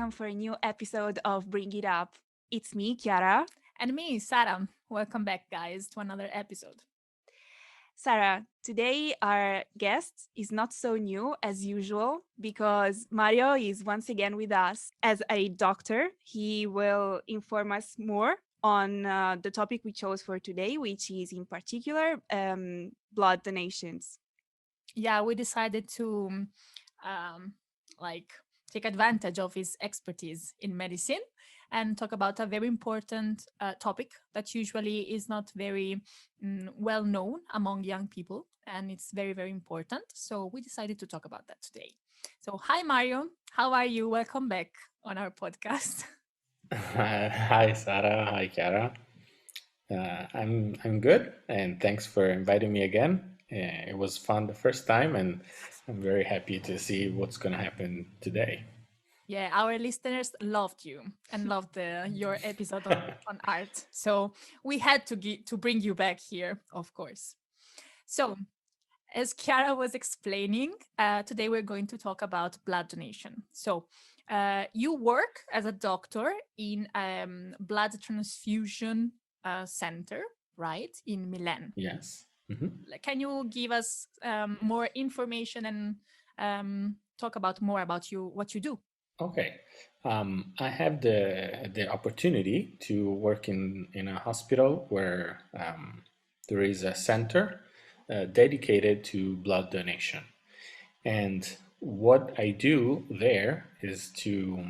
welcome for a new episode of Bring It Up. It's me, Chiara. And me, Sarah. Welcome back, guys, to another episode. Sarah, today our guest is not so new as usual because Mario is once again with us as a doctor. He will inform us more on the topic we chose for today, which is in particular blood donations. Yeah, we decided to um, like take advantage of his expertise in medicine and talk about a very important topic that usually is not very well known among young people, and it's very, very important. So we decided to talk about that today. So, hi, Mario. How are you? Welcome back on our podcast. Hi, Sarah. Hi, Chiara. I'm good, and thanks for inviting me again. It was fun the first time, and I'm very happy to see what's going to happen today. Yeah, our listeners loved you and loved your episode on art. So we had to bring you back here, of course. So, as Chiara was explaining, today we're going to talk about blood donation. So, you work as a doctor in blood transfusion center, right, in Milan. Yes. Mhm. Can you give us more information and talk about more about what you do? Okay. I have the opportunity to work in a hospital where there is a center dedicated to blood donation. And what I do there is to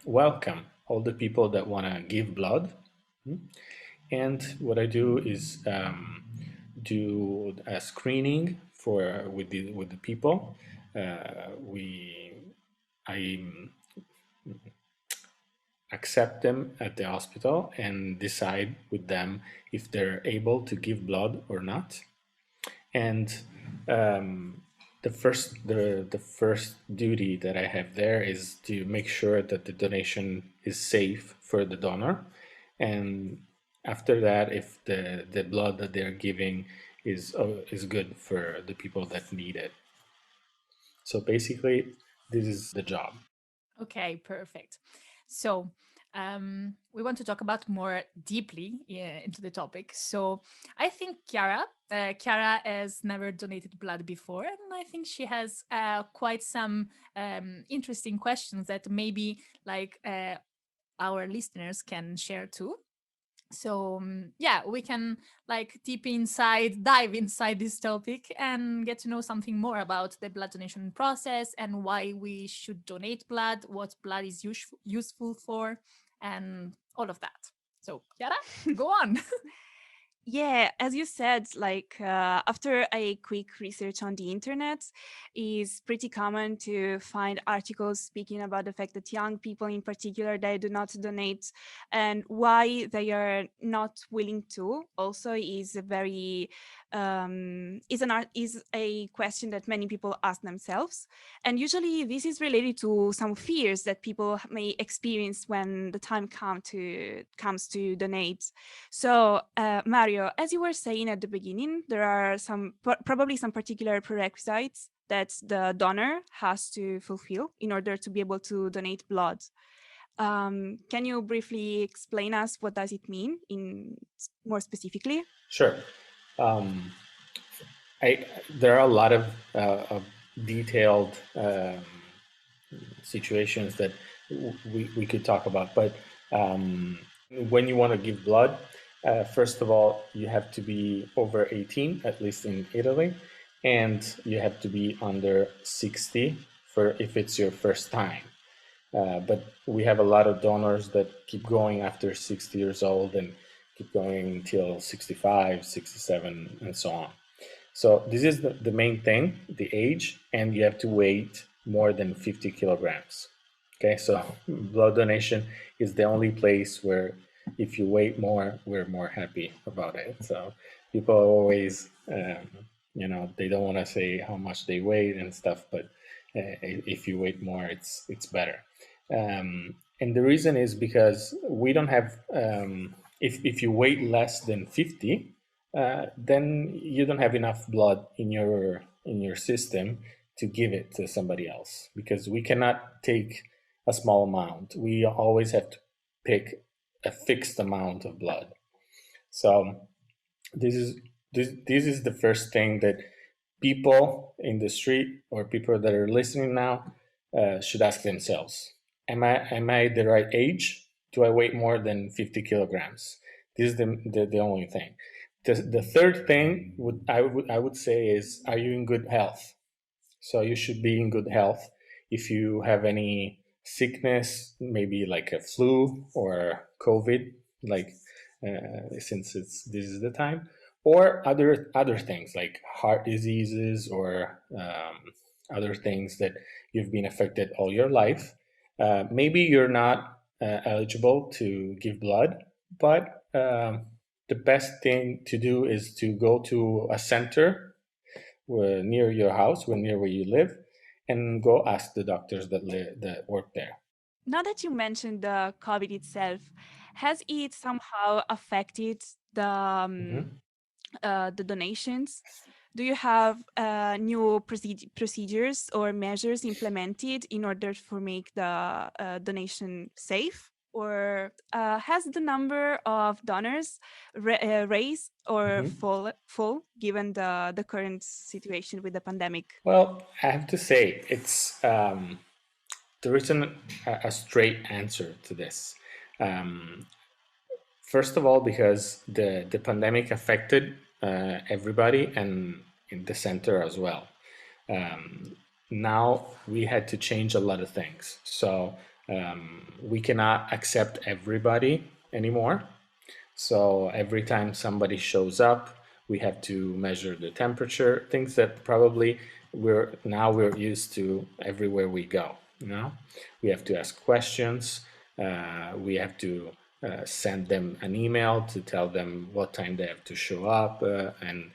welcome all the people that want to give blood. And what I do is do a screening for with the people. We I accept them at the hospital and decide with them if they're able to give blood or not. And the first duty that I have there is to make sure that the donation is safe for the donor, and after that, if the blood that they're giving is good for the people that need it. So basically, this is the job. Okay, perfect. So, we want to talk about more deeply into the topic. So, I think Chiara has never donated blood before, and I think she has quite some interesting questions that maybe our listeners can share too. So yeah, we can dive inside this topic and get to know something more about the blood donation process and why we should donate blood, what blood is useful for, and all of that. So Chiara, go on. Yeah, as you said, after a quick research on the internet, is pretty common to find articles speaking about the fact that young people, in particular, they do not donate, and why they are not willing to. Also, is a very is a question that many people ask themselves, and usually this is related to some fears that people may experience when the time comes to donate. So, Mario, as you were saying at the beginning, there are probably some particular prerequisites that the donor has to fulfill in order to be able to donate blood. Can you briefly explain us what does it mean in more specifically? Sure. Um, there are a lot of detailed situations that we could talk about, but when you want to give blood, first of all, you have to be over 18, at least in Italy, and you have to be under 60 for if it's your first time. But we have a lot of donors that keep going after 60 years old and keep going until 65, 67, and so on. So this is the main thing, the age, and you have to weight more than 50 kilograms. Okay, so blood donation is the only place where if you weigh more, we're more happy about it. So people always, they don't want to say how much they weigh and stuff, but if you weigh more, it's better. And the reason is because we don't have, if you weigh less than 50, then you don't have enough blood in your system to give it to somebody else, because we cannot take a small amount. We always have to pick a fixed amount of blood. So this is this is the first thing that people in the street or people that are listening now should ask themselves: Am I the right age? Do I weigh more than 50 kilograms? This is the only thing. The third thing I would say is: Are you in good health? So you should be in good health. If you have any sickness, maybe like a flu or COVID, like since this is the time, or other things like heart diseases or other things that you've been affected all your life. Maybe you're not eligible to give blood, but the best thing to do is to go to a center near your house, near where you live, and go ask the doctors that work there. Now that you mentioned the COVID itself, has it somehow affected Mhm. the donations? Do you have new procedures or measures implemented in order to make the donation safe? Or has the number of donors raised or Mhm. fall given the current situation with the pandemic? Well, I have to say, there isn't a straight answer to this. Um, First of all, because the pandemic affected everybody and in the center as well. Um, Now we had to change a lot of things. So we cannot accept everybody anymore. So every time somebody shows up, we have to measure the temperature, things that probably we're used to everywhere we go. You know, we have to ask questions. We have to send them an email to tell them what time they have to show up, and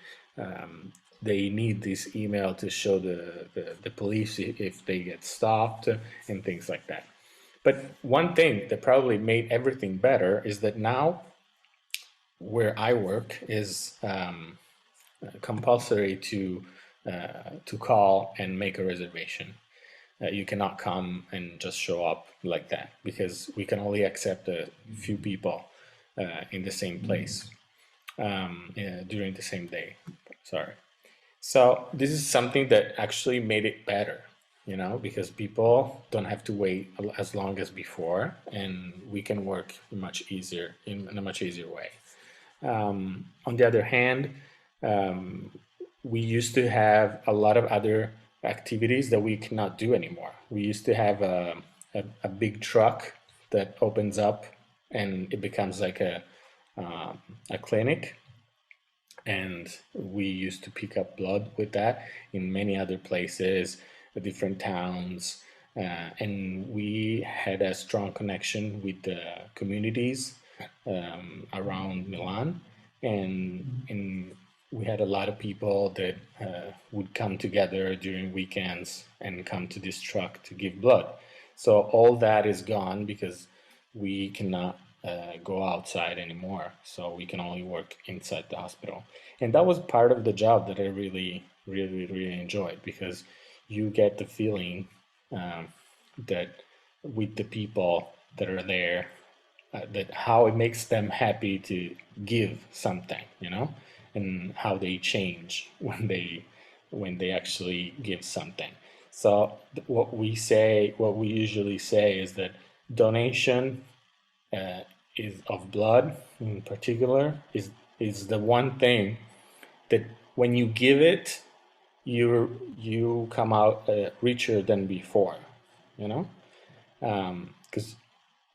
they need this email to show the police if they get stopped and things like that. But one thing that probably made everything better is that now where I work is compulsory to call and make a reservation. You cannot come and just show up like that because we can only accept a few people in the same place during the same day. Sorry. So this is something that actually made it better, you know, because people don't have to wait as long as before, and we can work much easier in a much easier way. On the other hand, we used to have a lot of other activities that we cannot do anymore. We used to have a big truck that opens up and it becomes like a clinic. And we used to pick up blood with that in many other places, different towns. And we had a strong connection with the communities around Milan, and we had a lot of people that would come together during weekends and come to this truck to give blood. So all that is gone because we cannot go outside anymore. So we can only work inside the hospital, and that was part of the job that I really enjoyed because you get the feeling um, that with the people that are there that how it makes them happy to give something, you know, and how they change when they actually give something. So what we usually say is that donation is of blood in particular is the one thing that when you give it, you come out richer than before, you know, because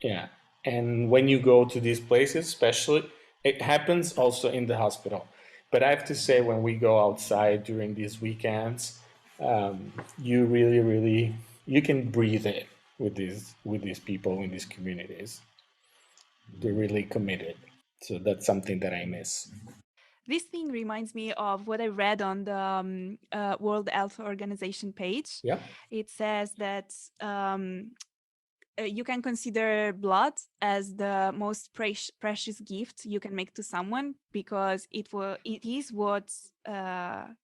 yeah. And when you go to these places, especially, it happens also in the hospital. But I have to say, when we go outside during these weekends, you really you can breathe it with these people in these communities. They're really committed. So that's something that I miss. This thing reminds me of what I read on the World Health Organization page. Yeah. It says that you can consider blood as the most precious gift you can make to someone, because it is what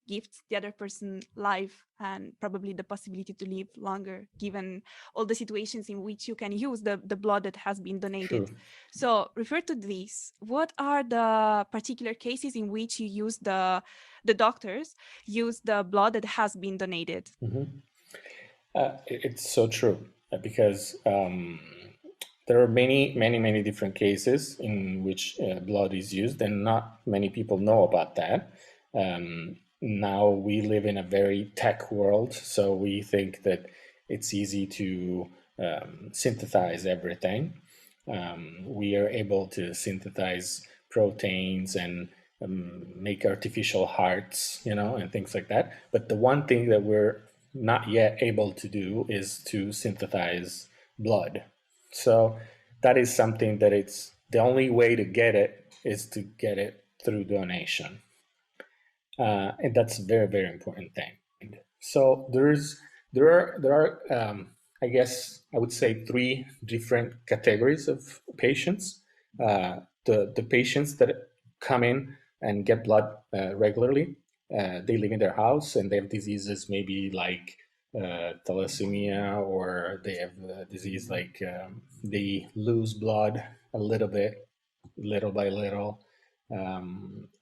gives the other person life and probably the possibility to live longer, given all the situations in which you can use the blood that has been donated. True. So refer to this. What are the particular cases in which you use the doctors use the blood that has been donated? It's so true because there are many different cases in which blood is used, and not many people know about that. Now we live in a very tech world, so we think that it's easy to synthesize everything. We are able to synthesize proteins and make artificial hearts, and things like that. But the one thing that we're not yet able to do is to synthesize blood. So that is something that it's the only way to get it is to get it through donation. And that's a very important thing. So there are I guess I would say three different categories of patients. The patients that come in and get blood regularly, they live in their house and they have diseases maybe like thalassemia, or they have a disease like they lose blood a little bit, little by little,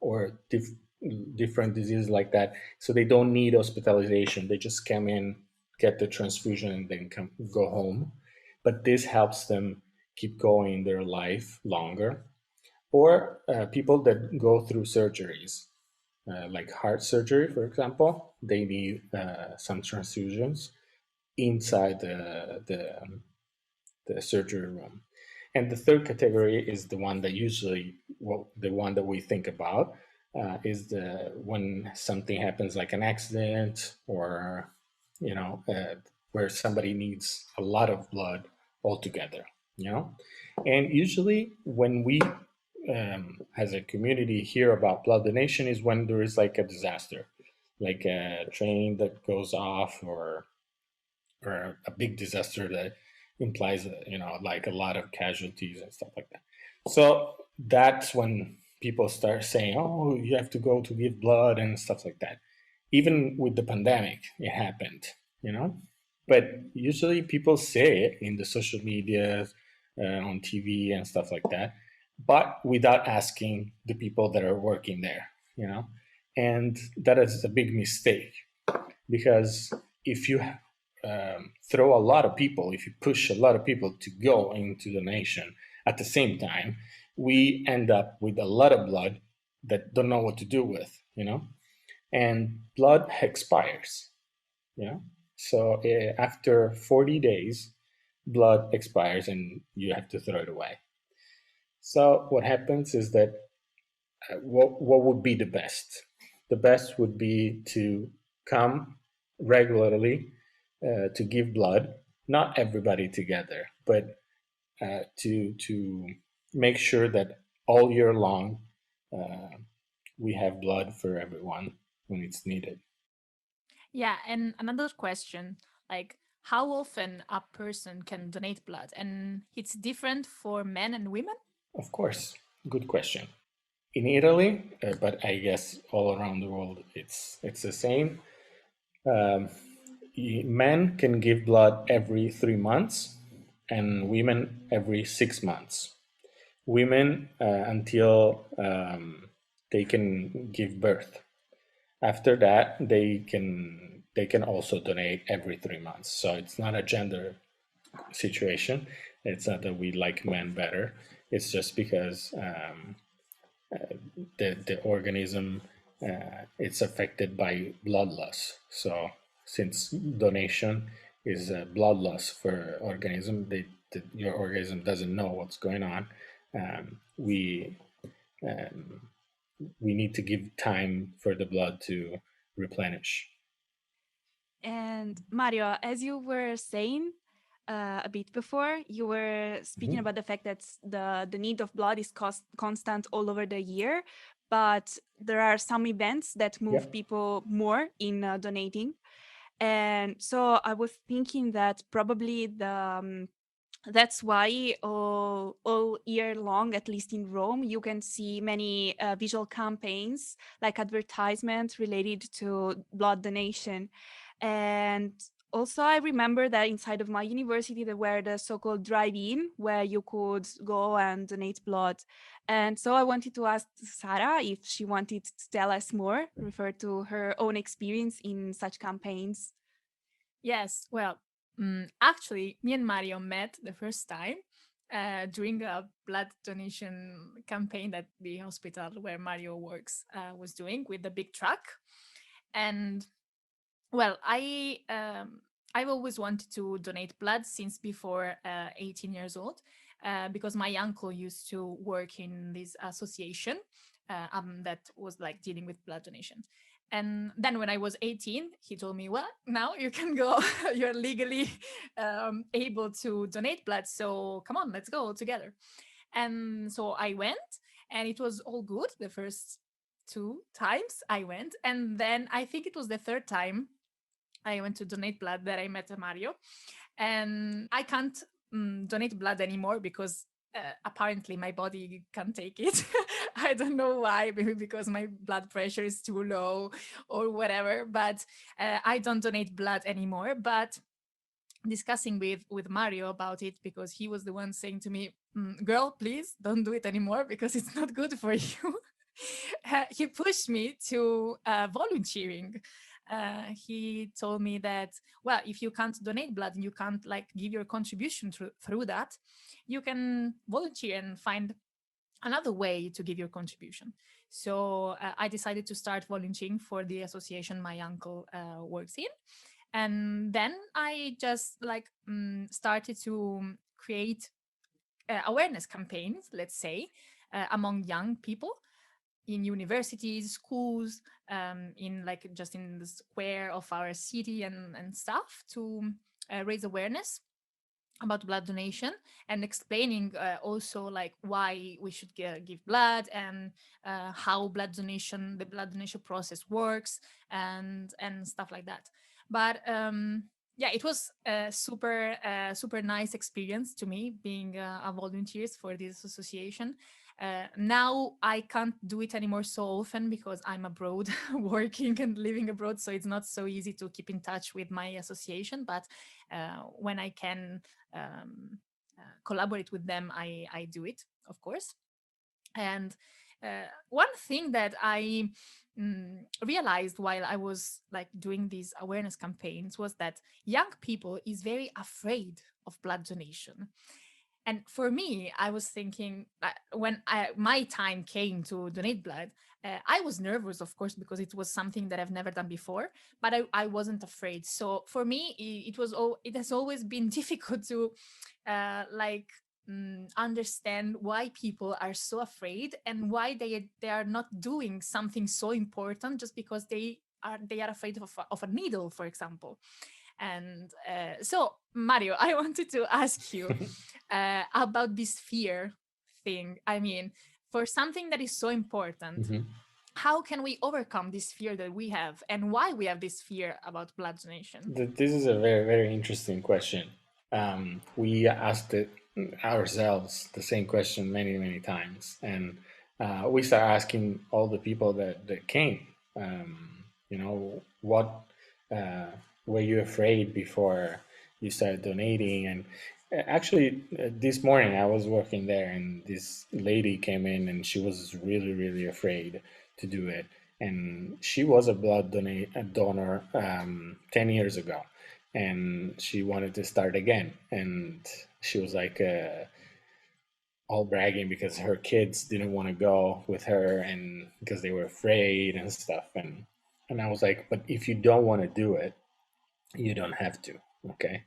or different diseases like that. So they don't need hospitalization. They just come in, get the transfusion, and then go home. But this helps them keep going their life longer. Or people that go through surgeries, like heart surgery, for example, they need some transfusions inside the surgery room. And the third category is the one that usually, the one that we think about, is the when something happens like an accident, or where somebody needs a lot of blood altogether. And usually when we as a community hear about blood donation is when there is like a disaster, like a train that goes off, or a big disaster that implies like a lot of casualties and stuff like that. So that's when people start saying, oh, you have to go to give blood and stuff like that. Even with the pandemic, it happened, but usually people say it in the social media, on TV and stuff like that, but without asking the people that are working there, and that is a big mistake, because if you throw a lot of people, if you push a lot of people to go into the nation at the same time, we end up with a lot of blood that don't know what to do with, and blood expires, so after 40 days, blood expires and you have to throw it away. So what happens is that what would be the best? The best would be to come regularly to give blood, not everybody together, but to make sure that all year long we have blood for everyone when it's needed. Yeah, and another question, like how often a person can donate blood, and it's different for men and women? Of course, good question. In Italy, but I guess all around the world it's the same. Um, Men can give blood every 3 months, and women every 6 months. Women until they can give birth. After that, they can also donate every 3 months. So it's not a gender situation. It's not that we like men better. It's just because the organism it's affected by blood loss. So since donation is a blood loss for organism, your organism doesn't know what's going on. We need to give time for the blood to replenish. And Mario, as you were saying a bit before, you were speaking about the fact that the need of blood is constant all over the year, but there are some events that move people more in donating. And so I was thinking that probably That's why all year long, at least in Rome, you can see many visual campaigns like advertisements related to blood donation. And also, I remember that inside of my university, there were the so-called drive-in where you could go and donate blood. And so I wanted to ask Sarah if she wanted to tell us more, refer to her own experience in such campaigns. Yes, well, actually, me and Mario met the first time during a blood donation campaign that the hospital where Mario works was doing with the big truck. And well, I've always wanted to donate blood since before 18 years old, because my uncle used to work in this association that was like dealing with blood donation. And then when I was 18, he told me, well, now you can go. You're legally able to donate blood. So come on, let's go together. And so I went, and it was all good the first 2 times I went. And then I think it was the third time I went to donate blood that I met Mario. And I can't donate blood anymore because apparently my body can't take it. I don't know why, maybe because my blood pressure is too low or whatever, but I don't donate blood anymore. But discussing with Mario about it, because he was the one saying to me, girl, please don't do it anymore because it's not good for you. He pushed me to volunteering. He told me that, well, if you can't donate blood and you can't like give your contribution through that, you can volunteer and find another way to give your contribution. So I decided to start volunteering for the association my uncle works in. And then I just like started to create awareness campaigns, let's say, among young people in universities, schools, in like just in the square of our city and stuff, to raise awareness about blood donation, and explaining also like why we should give blood, and how the blood donation process works, and stuff like that. But yeah, it was a super nice experience to me being a volunteer for this association. Now I can't do it anymore so often because I'm abroad working and living abroad, so it's not so easy to keep in touch with my association. But when I can collaborate with them, I do it, of course. And one thing that I realized while I was like doing these awareness campaigns was that young people is very afraid of blood donation. And for me, I was thinking when my time came to donate blood, I was nervous, of course, because it was something that I've never done before, but I wasn't afraid. So for me, it has always been difficult to like understand why people are so afraid, and why they are not doing something so important just because they are afraid of a needle, for example. And so, Mario, I wanted to ask you about this fear thing. I mean, for something that is so important, Mhm. how can we overcome this fear that we have, and why we have this fear about blood donation? This is a very, very interesting question. We asked it ourselves the same question many, many times, and we start asking all the people that came. What were you afraid before you started donating? And actually, this morning I was working there, and this lady came in, and she was really, really afraid to do it. And she was a donor 10 years ago, and she wanted to start again. And she was like all bragging because her kids didn't want to go with her, and because they were afraid and stuff. And I was like, but if you don't want to do it, you don't have to. Okay.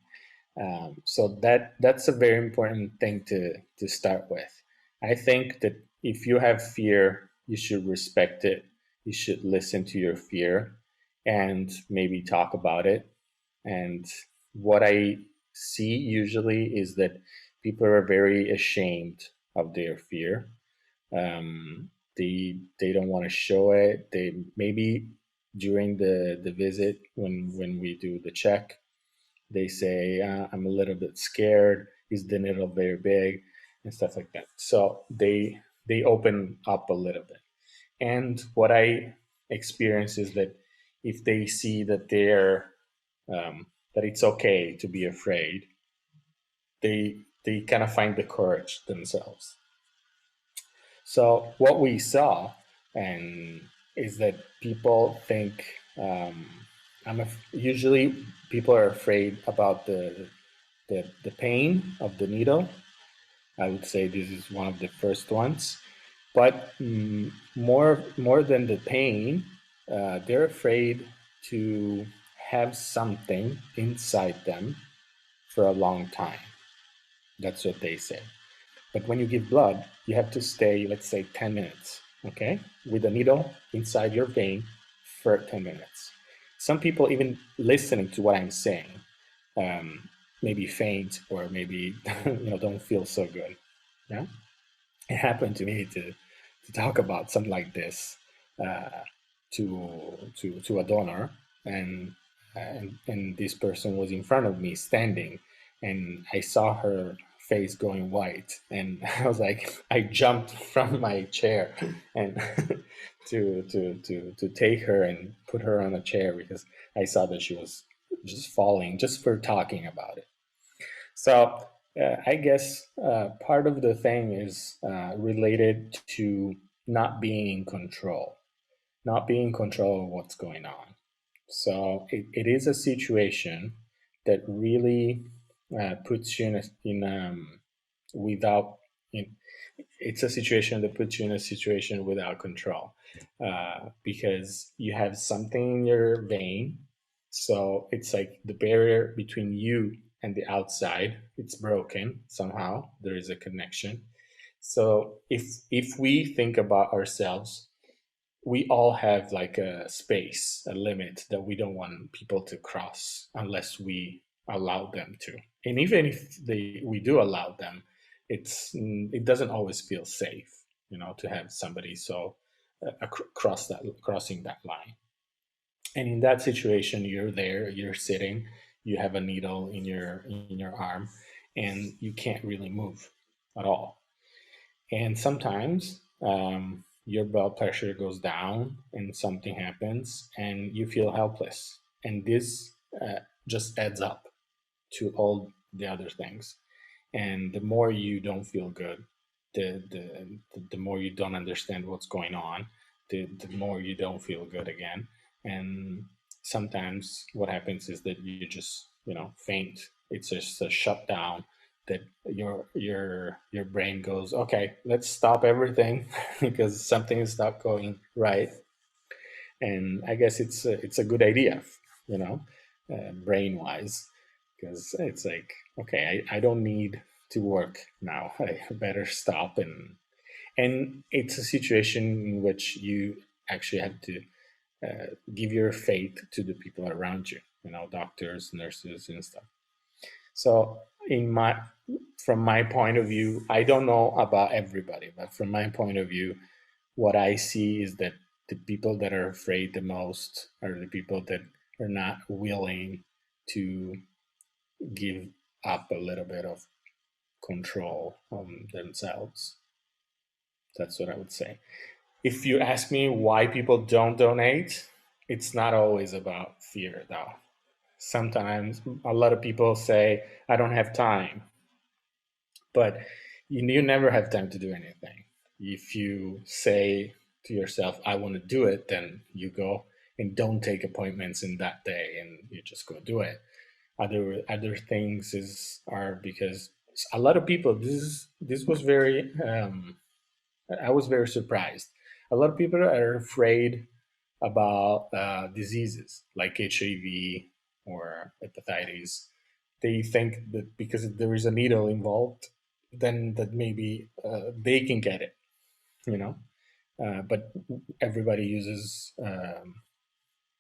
So that's a very important thing to start with. I think that if you have fear, you should respect it. You should listen to your fear and maybe talk about it. And what I see usually is that people are very ashamed of their fear. They don't want to show it. They maybe during the visit when we do the check, they say, I'm a little bit scared. is the needle very big, and stuff like that. So they open up a little bit. And what I experience is that if they see that that it's okay to be afraid, they kind of find the courage themselves. So what we saw and is that people think usually people are afraid about the pain of the needle. I would say this is one of the first ones, but more than the pain, they're afraid to have something inside them for a long time. That's what they say. But when you give blood, you have to stay, let's say, 10 minutes, okay, with a needle inside your vein for 10 minutes. Some people, even listening to what I'm saying, maybe faint or maybe don't feel so good. Yeah, it happened to me to talk about something like this to a donor, and this person was in front of me standing, and I saw her face going white, and I was like, I jumped from my chair and to take her and put her on a chair because I saw that she was just falling just for talking about it. So I guess part of the thing is related to not being in control, not being in control of what's going on. So it is a situation that really puts you without in, it's a situation that puts you in a situation without control because you have something in your vein. So it's like the barrier between you and the outside, it's broken somehow. There is a connection. So if we think about ourselves, we all have like a space, a limit that we don't want people to cross unless we allow them to. And even if we do allow them, it doesn't always feel safe, to have somebody so crossing that line. And in that situation, you're there, you're sitting, you have a needle in your arm, and you can't really move at all. And sometimes your blood pressure goes down and something happens and you feel helpless. And this just adds up to all the other things. And the more you don't feel good, the more you don't understand what's going on, the more you don't feel good again. And sometimes what happens is that you just, faint. It's just a shutdown that your brain goes, okay, let's stop everything because something is not going right. And I guess it's a good idea, brain wise, because it's like, okay, I don't need to work now. I better stop. And it's a situation in which you actually have to give your faith to the people around you, doctors, nurses, and stuff. So from my point of view, I don't know about everybody, but from my point of view, what I see is that the people that are afraid the most are the people that are not willing to give up a little bit of control on themselves. That's what I would say. If you ask me why people don't donate, it's not always about fear, though. Sometimes a lot of people say, I don't have time. But you never have time to do anything. If you say to yourself, I want to do it, then you go and don't take appointments in that day and you just go do it. Other things are because a lot of people, this was very I was very surprised. A lot of people are afraid about diseases like HIV or hepatitis. They think that because there is a needle involved, then that maybe they can get it, you know. But everybody uses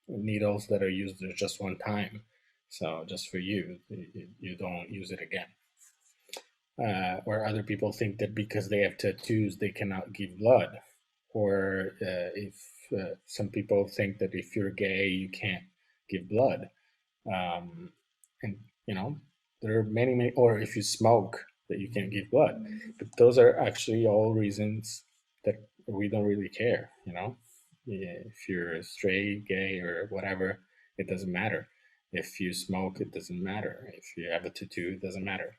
needles that are used just one time, so just for you, you don't use it again. Where other people think that because they have tattoos, they cannot give blood, or if some people think that if you're gay, you can't give blood, and there are many, or if you smoke, that you can give blood. But those are actually all reasons that we don't really care, you know? Yeah, if you're straight, gay, or whatever, it doesn't matter. If you smoke, it doesn't matter. If you have a tattoo, it doesn't matter.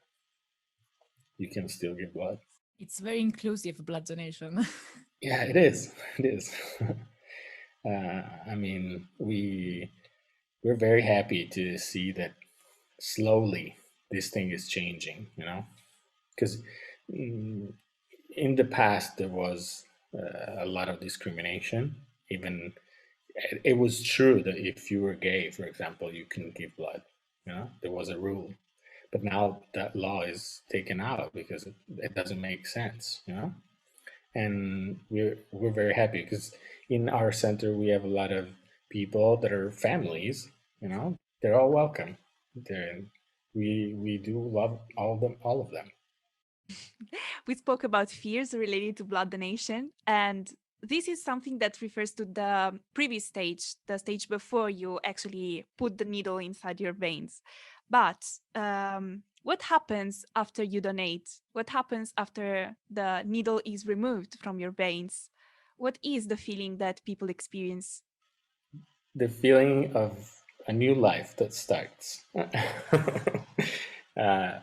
You can still give blood. It's very inclusive blood donation. Yeah, it is. It is. I mean, we're very happy to see that slowly this thing is changing. You know, because in the past there was a lot of discrimination. Even it was true that if you were gay, for example, you couldn't give blood. You know, there was a rule, but now that law is taken out because it doesn't make sense. You know, and we're very happy because in our center we have a lot of people that are families. You know, they're all welcome. They're, we do love all of them. We spoke about fears related to blood donation, and this is something that refers to the previous stage, the stage before you actually put the needle inside your veins. But what happens after you donate? What happens after the needle is removed from your veins? What is the feeling that people experience? The feeling of a new life that starts. uh,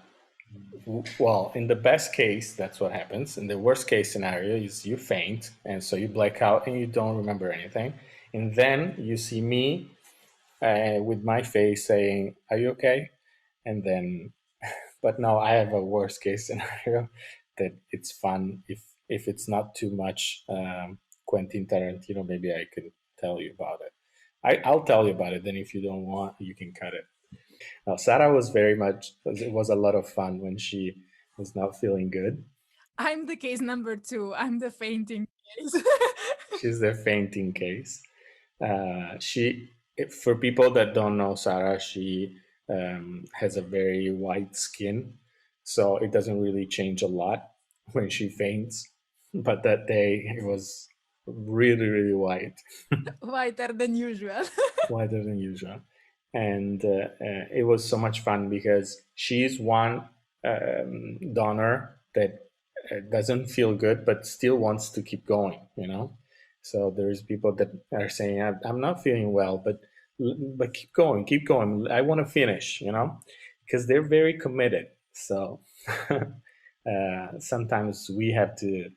well, in the best case, that's what happens. In the worst case scenario is you faint, and so you black out and you don't remember anything. And then you see me with my face saying, "Are you okay?" And then, but no, I have a worst case scenario that it's fun. If it's not too much Quentin Tarantino, maybe I could tell you about it. I'll tell you about it. Then, if you don't want, you can cut it. Now, Sarah was very much. It was a lot of fun when she was not feeling good. I'm the case number 2. I'm the fainting case. She's the fainting case. For people that don't know Sarah, she has a very white skin, so it doesn't really change a lot when she faints. But that day it was really, really white, Whiter than usual. whiter than usual, and it was so much fun because she's one donor that doesn't feel good but still wants to keep going. You know, so there's people that are saying, I'm not feeling well, but keep going, keep going. I want to finish, you know, because they're very committed. So sometimes we have to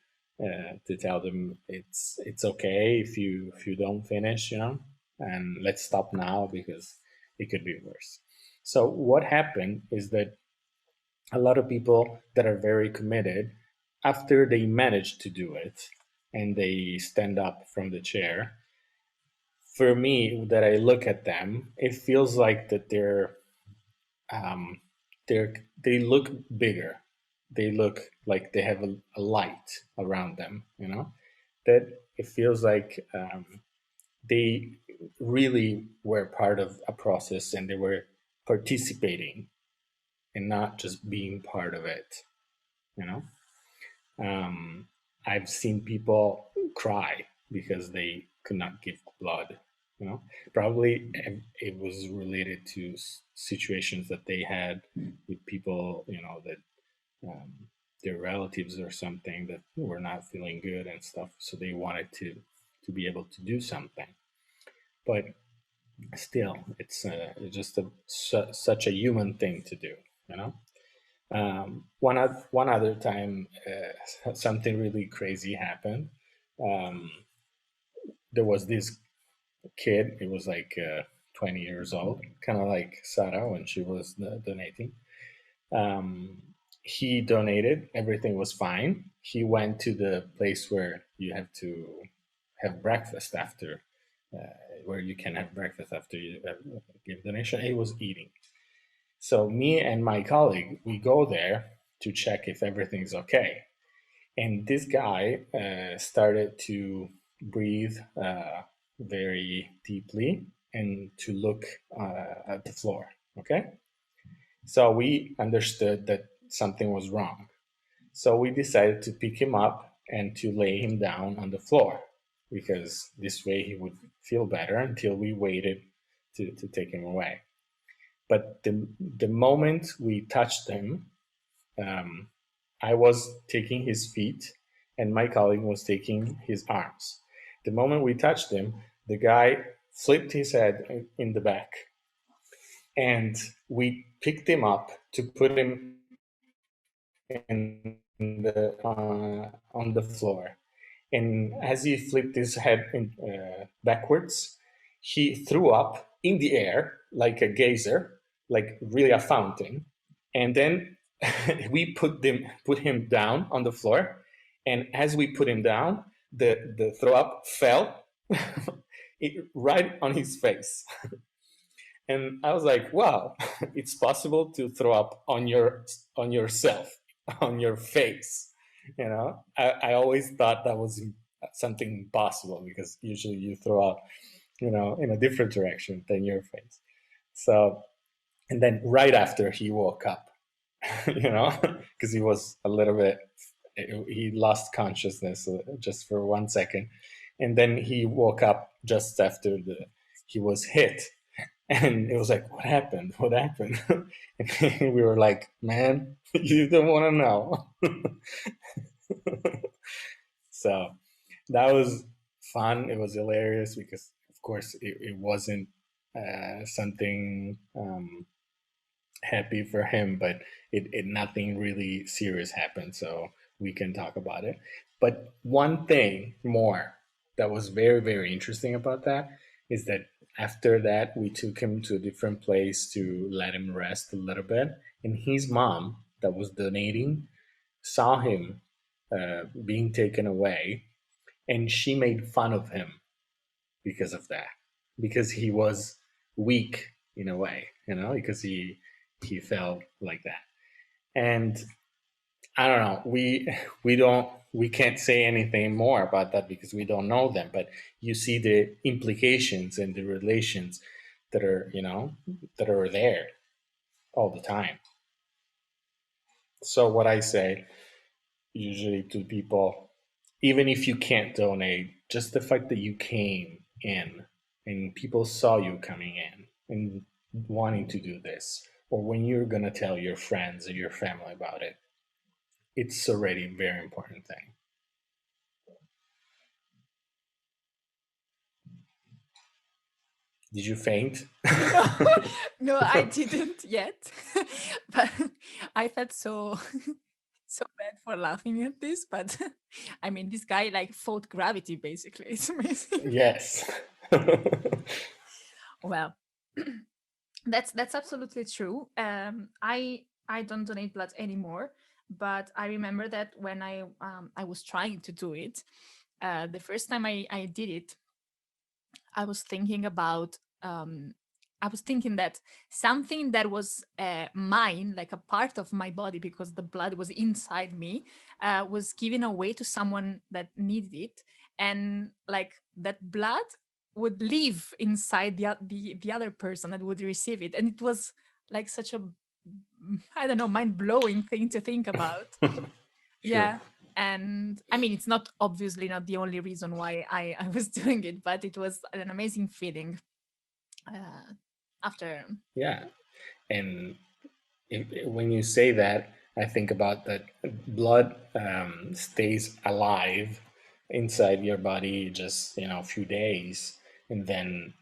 tell them it's okay if you don't finish, you know, and let's stop now because it could be worse. So what happened is that a lot of people that are very committed, after they manage to do it and they stand up from the chair, for me, that I look at them, it feels like that um, they look bigger. They look like they have a light around them. You know, that it feels like they really were part of a process and they were participating and not just being part of it. You know, I've seen people cry because they could not give blood. You know, probably it was related to situations that they had with people, you know, that um, their relatives or something that were not feeling good and stuff. So they wanted to be able to do something, but still, it's just such a human thing to do. You know. One other time, something really crazy happened. Um, there was this kid. He was like 20 years old, kind of like Sarah when she was donating. Um, he donated. Everything was fine. He went to the place where you have to have breakfast after, where you can have breakfast after you give donation. He was eating. So me and my colleague, we go there to check if everything's okay. And this guy started to breathe very deeply and to look at the floor. Okay. So we understood that something was wrong. So we decided to pick him up and to lay him down on the floor because this way he would feel better until we waited to take him away. But the moment we touched him, I was taking his feet and my colleague was taking his arms. The moment we touched him, the guy flipped his head in the back, and we picked him up to put him on the floor. And as he flipped his head backwards, he threw up in the air like a geyser, like really a fountain. And then we put him down on the floor. And as we put him down, the throw up fell right on his face. And I was like, wow, it's possible to throw up on yourself, on your face. I always thought that was something impossible, because usually you throw up, in a different direction than your face. So, and then right after he woke up, because he was a little bit, he lost consciousness just for 1 second. And then he woke up just after he was hit. And it was like, what happened? What happened? And we were like, man, you don't want to know. So that was fun. It was hilarious because, of course, it wasn't something happy for him, but it nothing really serious happened. So we can talk about it. But one thing more that was very, very interesting about that is that after that, we took him to a different place to let him rest a little bit. And his mom, that was donating, saw him being taken away, and she made fun of him because of that, because he was weak in a way, because he felt like that. And I don't know. We can't say anything more about that because we don't know them. But you see the implications and the relations that are there all the time. So what I say usually to people, even if you can't donate, just the fact that you came in and people saw you coming in and wanting to do this, or when you're gonna tell your friends or your family about it, it's already a very important thing. Did you faint? No, I didn't yet. But I felt so bad for laughing at this. But I mean, this guy like fought gravity basically. It's amazing. Yes. Well, that's absolutely true. I don't donate blood anymore, but I remember that when I was trying to do it, the first time I did it, I was thinking about I was thinking that something that was mine, like a part of my body, because the blood was inside me, was given away to someone that needed it, and like that blood would live inside the other person that would receive it, and it was like such a, I don't know, mind blowing thing to think about. Yeah. And I mean, it's not obviously not the only reason why I was doing it, but it was an amazing feeling after. Yeah. And when you say that, I think about that blood stays alive inside your body just a few days, and then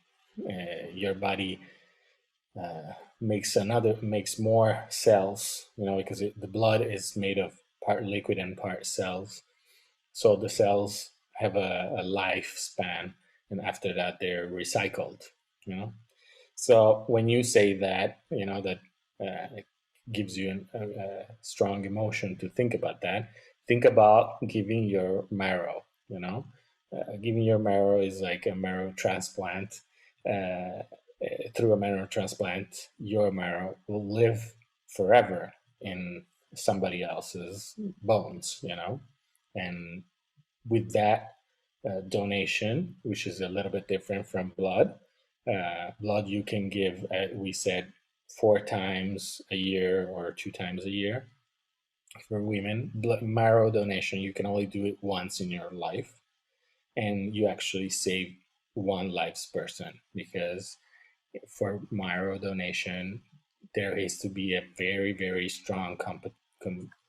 your body makes more cells, because the blood is made of part liquid and part cells. So the cells have a lifespan, and after that they're recycled. So when you say that, that it gives you a strong emotion to think about that. Think about giving your marrow. Giving your marrow is like a marrow transplant. Through a marrow transplant, your marrow will live forever in somebody else's bones. And with that donation, which is a little bit different from blood. Blood you can give, we said, 4 times a year or 2 times a year. For women, marrow donation, you can only do it once in your life, and you actually save one life's person, because for marrow donation, there is to be a very, very strong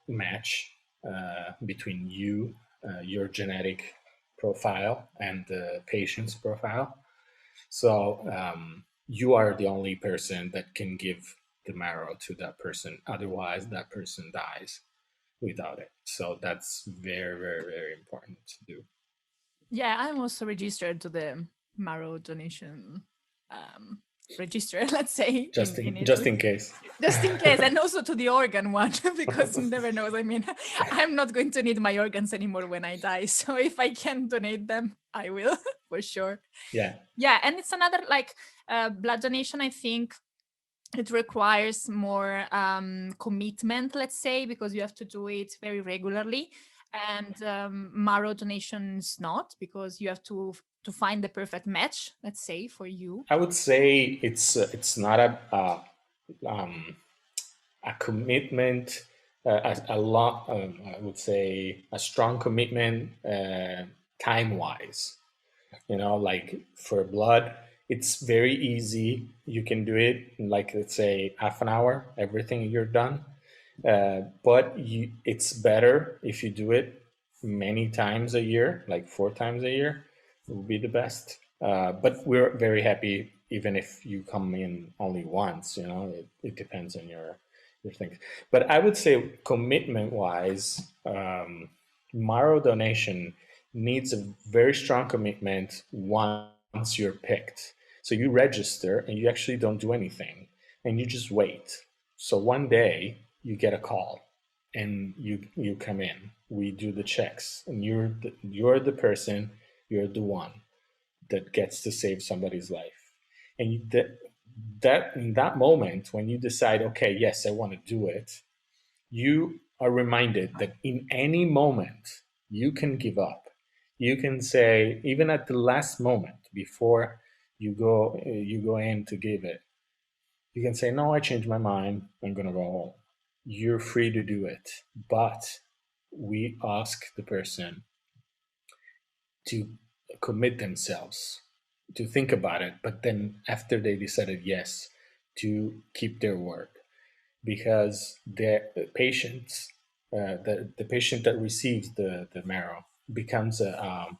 match between you, your genetic profile, and the patient's profile. So you are the only person that can give the marrow to that person. Otherwise, that person dies without it. So that's very, very, very important to do. Yeah, I'm also registered to the marrow donation register, let's say, Just in just Italy. in case. Just in case, and also to the organ one, because you never knows. I mean, I'm not going to need my organs anymore when I die. So if I can donate them, I will for sure. Yeah. Yeah, and it's another like blood donation, I think it requires more commitment, let's say, because you have to do it very regularly. And marrow donations not, because you have to find the perfect match, let's say, for you. I would say it's not a commitment, a lot. I would say a strong commitment, time wise. You know, like for blood, it's very easy. You can do it in, like, let's say, half an hour. Everything, you're done. But it's better if you do it many times a year, like 4 times a year. It would be the best. But we're very happy even if you come in only once. You know, it depends on your things. But I would say commitment wise, marrow donation needs a very strong commitment once you're picked. So you register and you actually don't do anything and you just wait. So one day you get a call and you come in. We do the checks and you're the person, you're the one that gets to save somebody's life. And that in that moment when you decide, okay, yes, I want to do it, you are reminded that in any moment you can give up. You can say, even at the last moment before you go in to give it, you can say, no, I changed my mind, I'm going to go home. You're free to do it, but we ask the person to commit themselves, to think about it, but then after they decided yes, to keep their word, because the patients, the patient that receives the marrow becomes a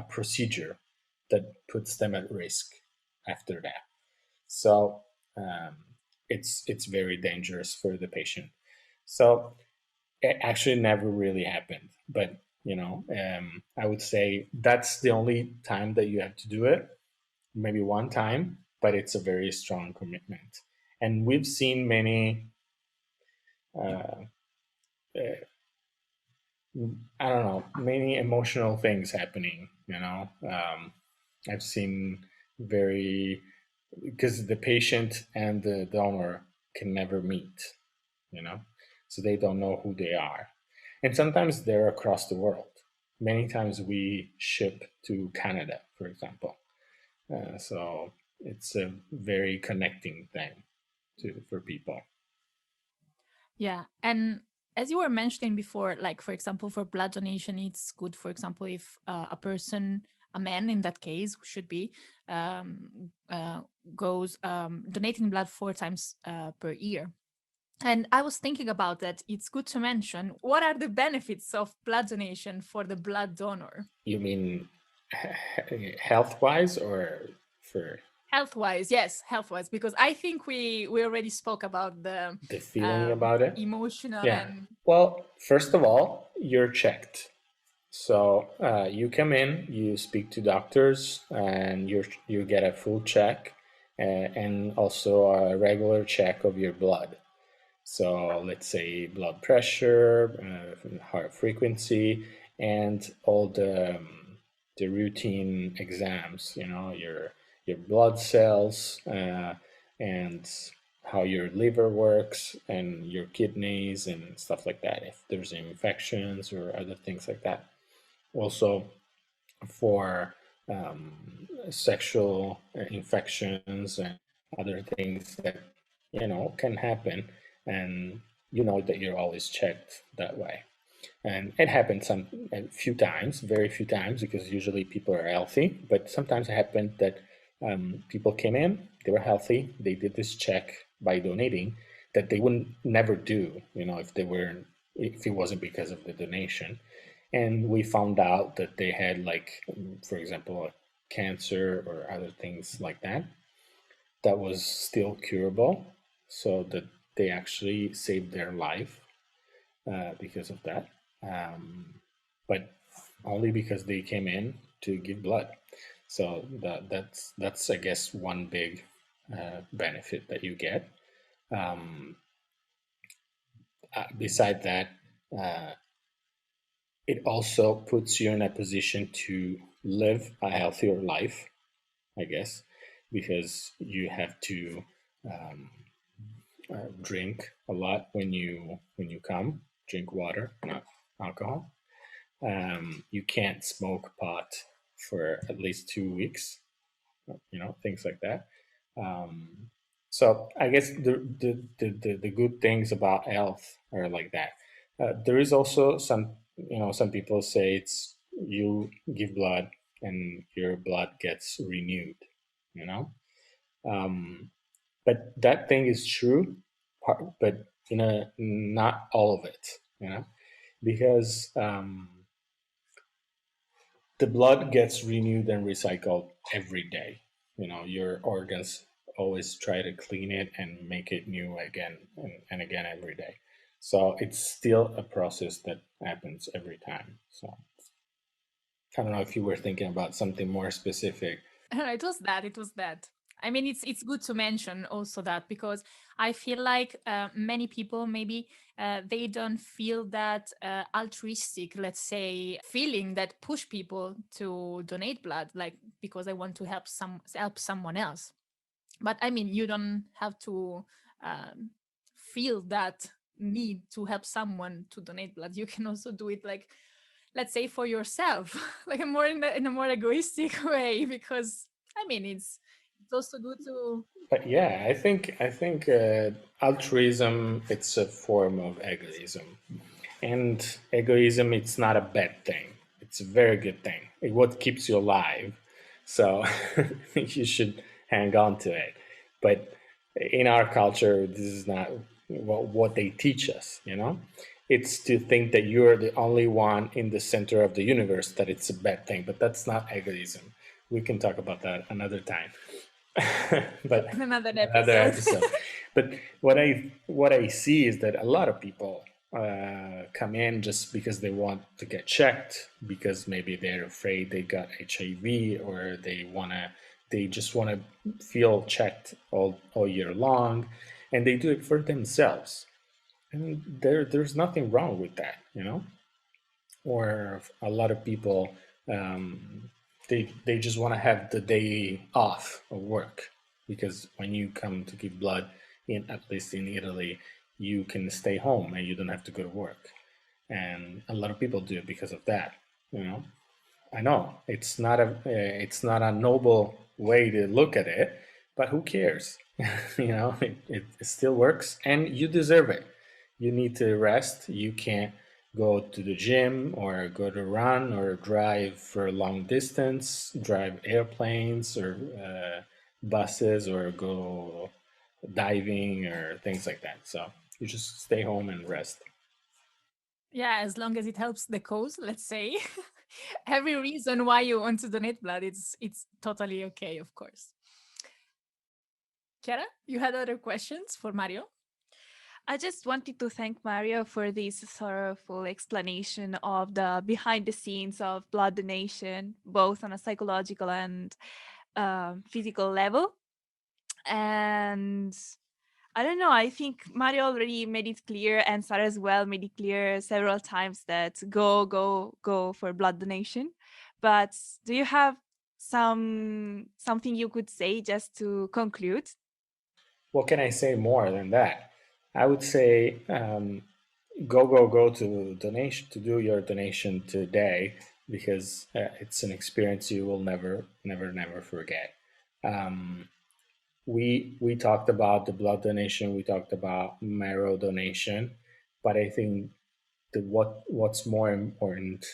procedure that puts them at risk after that. So it's very dangerous for the patient. So it actually never really happened, but I would say that's the only time that you have to do it, maybe one time, but it's a very strong commitment. And we've seen many uh, I don't know, many emotional things happening. I've seen very, because the patient and the donor can never meet, so they don't know who they are. And sometimes they're across the world. Many times we ship to Canada, for example. So it's a very connecting thing for people. Yeah. And as you were mentioning before, like, for example, for blood donation, it's good, for example, if a person, a man in that case, should be, goes donating blood 4 times per year. And I was thinking about that. It's good to mention, what are the benefits of blood donation for the blood donor? You mean health-wise or for Health-wise? Yes, health-wise, because I think we already spoke about the feeling about it? emotional. Yeah. And Well, first of all, you're checked. So you come in, you speak to doctors, and you get a full check, and also a regular check of your blood. So let's say blood pressure, heart frequency, and all the routine exams. Your blood cells, and how your liver works, and your kidneys and stuff like that. If there's infections or other things like that. Also, for sexual infections and other things that can happen, and that you're always checked that way. And it happens a few times, very few times, because usually people are healthy, but sometimes it happened that people came in, they were healthy, they did this check, by donating that they wouldn't never do, if it wasn't because of the donation. And we found out that they had, like, for example, cancer or other things like that was still curable, so that they actually saved their life because of that. But only because they came in to give blood. So that's I guess one big benefit that you get. Beside that, it also puts you in a position to live a healthier life, I guess, because you have to drink a lot when you come. Drink water, not alcohol. You can't smoke pot for at least 2 weeks, things like that. So I guess the good things about health are like that. There is also some people say it's you give blood and your blood gets renewed, you know. But that thing is true, but not all of it, because the blood gets renewed and recycled every day. Your organs always try to clean it and make it new again and again every day. So it's still a process that happens every time. So I don't know if you were thinking about something more specific. It was that. It was that. I mean, it's good to mention also that, because I feel like many people maybe they don't feel that altruistic, let's say, feeling that push people to donate blood, like because I want to help someone else. But I mean, you don't have to feel that need to help someone to donate blood. You can also do it, like, let's say, for yourself, like in a more egoistic way, because I mean, it's also good to. But yeah, I think altruism, it's a form of egoism, and egoism, it's not a bad thing. It's a very good thing. It's what keeps you alive. So you should hang on to it. But in our culture, this is not what they teach us. It's to think that you're the only one in the center of the universe, that it's a bad thing. But that's not egoism. We can talk about that another time. But Another another episode. episode. But what I see is that a lot of people come in just because they want to get checked, because maybe they're afraid they got HIV, or they just want to feel checked all year long, and they do it for themselves. And there's nothing wrong with that, Or a lot of people, they just want to have the day off of work, because when you come to give blood, at least in Italy, you can stay home and you don't have to go to work. And a lot of people do it because of that. I know it's not a noble way to look at it, but who cares? It still works, and you deserve it. You need to rest. You can't go to the gym or go to run or drive for a long distance, drive airplanes or buses, or go diving or things like that. So you just stay home and rest. Yeah, as long as it helps the cause, let's say. Every reason why you want to donate blood, it's totally okay, of course. Chiara, you had other questions for Mario? I just wanted to thank Mario for this thoroughful explanation of the behind the scenes of blood donation, both on a psychological and physical level. And I don't know, I think Mario already made it clear, and Sarah as well made it clear several times, that go for blood donation. But do you have something you could say just to conclude? What can I say more than that? I would say go to donation, to do your donation today, because it's an experience you will never forget. We talked about the blood donation, we talked about marrow donation, but I think what's more important,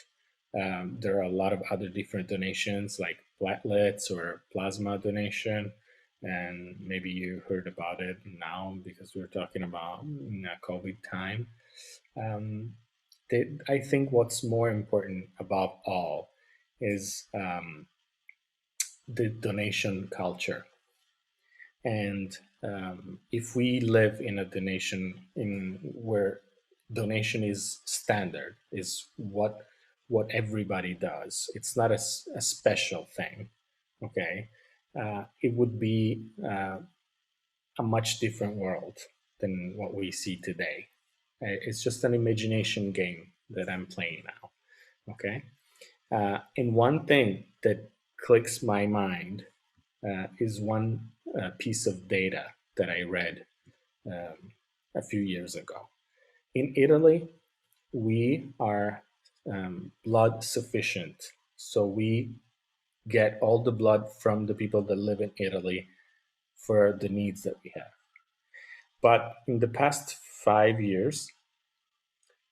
there are a lot of other different donations, like platelets or plasma donation, and maybe you heard about it now because we're talking about COVID time. Um, I think what's more important above all is the donation culture. And if we live in a donation in where donation is standard, is what everybody does. It's not a special thing. Okay, it would be a much different world than what we see today. It's just an imagination game that I'm playing now. Okay, and one thing that clicks my mind is one piece of data that I read a few years ago. In Italy, we are blood sufficient. So we get all the blood from the people that live in Italy for the needs that we have. But in the past 5 years,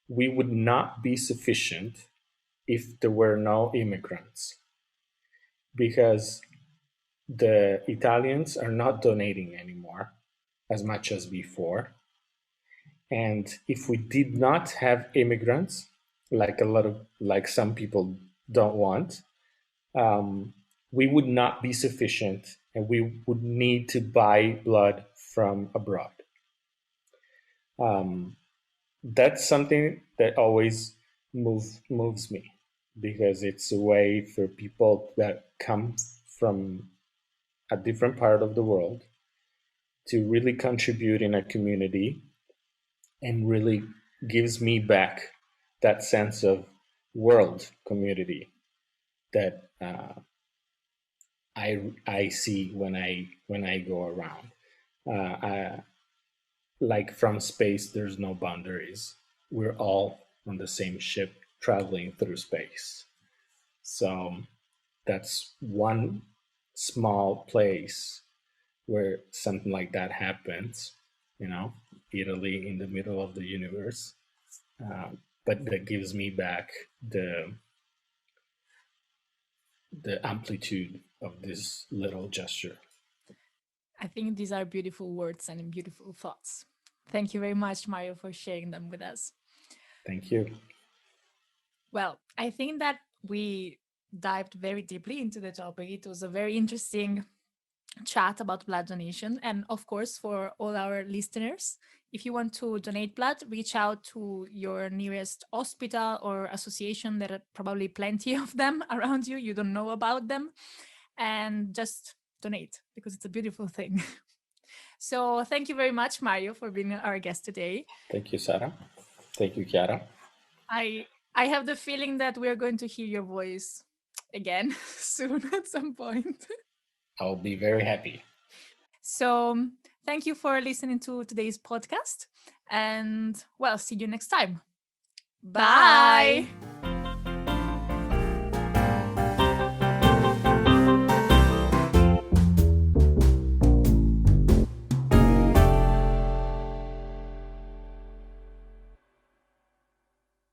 we would not be sufficient if there were no immigrants because the Italians are not donating anymore as much as before. And if we did not have immigrants, like some people don't want, we would not be sufficient, and we would need to buy blood from abroad. That's something that always moves me because it's a way for people that come from a different part of the world to really contribute in a community and really gives me back that sense of world community that I see when I go around. Like from space, there's no boundaries. We're all on the same ship traveling through space. So that's one small place where something like that happens, Italy in the middle of the universe. But that gives me back the amplitude of this little gesture. I think these are beautiful words and beautiful thoughts. Thank you very much, Mario, for sharing them with us. Thank you. Well, I think that we dived very deeply into the topic. It was a very interesting chat about blood donation. And of course, for all our listeners, if you want to donate blood, reach out to your nearest hospital or association. There are probably plenty of them around you. You don't know about them. And just donate because it's a beautiful thing. So thank you very much, Mario, for being our guest today. Thank you, Sarah. Thank you, Chiara. I have the feeling that we are going to hear your voice again soon at some point. I'll be very happy. So thank you for listening to today's podcast. And well, see you next time. Bye.